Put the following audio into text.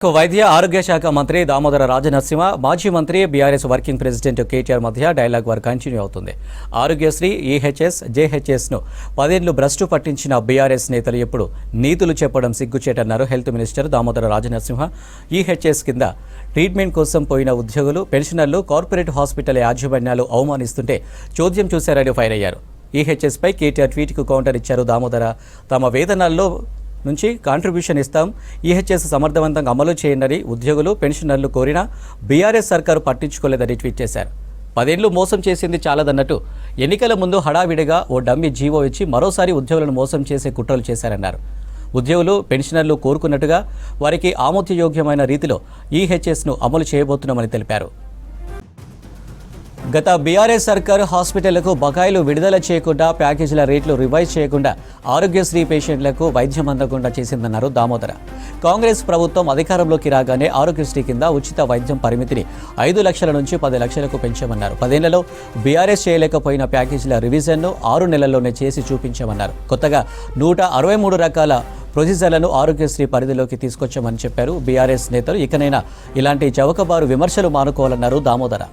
వైద్య ఆరోగ్య శాఖ మంత్రి దామోదర రాజనరసింహ, మాజీ మంత్రి బీఆర్ఎస్ వర్కింగ్ ప్రెసిడెంట్ కేటీఆర్ మధ్య డైలాగ్ వార్ కంటిన్యూ అవుతుంది. ఆరోగ్యశ్రీ, ఈహెచ్ఎస్, జేహెచ్ఎస్ను 10 ఏళ్లు భ్రష్టు పట్టించిన బీఆర్ఎస్ నేతలు ఇప్పుడు నీతులు చెప్పడం సిగ్గుచేటన్నారు health minister Damodara Rajanarasimha. EHS కింద ట్రీట్మెంట్ కోసం పోయిన ఉద్యోగులు, పెన్షనర్లు కార్పొరేట్ హాస్పిటల్ యాజమాన్యాలు అవమానిస్తుంటే చోద్యం చూశారని ఫైర్ అయ్యారు. ఈహెచ్ఎస్పై కేటీఆర్ ట్వీట్కు కౌంటర్ ఇచ్చారు దామోదర. తమ వేతనాల్లో నుంచి కాంట్రిబ్యూషన్ ఇస్తాం, ఈహెచ్ఎస్ సమర్థవంతంగా అమలు చేయండి ఉద్యోగులు, పెన్షనర్లు కోరినా బీఆర్ఎస్ సర్కారు పట్టించుకోలేదని ట్వీట్ చేశారు. 10 ఏళ్లు మోసం చేసింది చాలదన్నట్టు ఎన్నికల ముందు హడావిడిగా ఓ డమ్మీ జీవో ఇచ్చి మరోసారి ఉద్యోగులను మోసం చేసే కుట్రలు చేశారన్నారు. ఉద్యోగులు, పెన్షనర్లు కోరుకున్నట్టుగా వారికి ఆమోదయోగ్యమైన రీతిలో ఈహెచ్ఎస్ను అమలు చేయబోతున్నామని తెలిపారు. గత బీఆర్ఎస్ సర్కారు హాస్పిటళ్లకు బకాయిలు విడుదల చేయకుండా, ప్యాకేజీల రేట్లు రివైజ్ చేయకుండా, ఆరోగ్యశ్రీ పేషెంట్లకు వైద్యం అందకుండా చేసిందన్నారు దామోదర. కాంగ్రెస్ ప్రభుత్వం అధికారంలోకి రాగానే ఆరోగ్యశ్రీ కింద ఉచిత వైద్యం పరిమితిని 5 లక్షల నుంచి 10 లక్షలకు పెంచామన్నారు. 10 ఏళ్లలో బీఆర్ఎస్ చేయలేకపోయిన ప్యాకేజీల రివిజన్ను 6 నెలల్లోనే చేసి చూపించామన్నారు. కొత్తగా 163 రకాల ప్రొసీజర్లను ఆరోగ్యశ్రీ పరిధిలోకి తీసుకొచ్చామని చెప్పారు. బీఆర్ఎస్ నేతలు ఇకనైనా ఇలాంటి చౌకబారు విమర్శలు మానుకోవాలన్నారు దామోదర.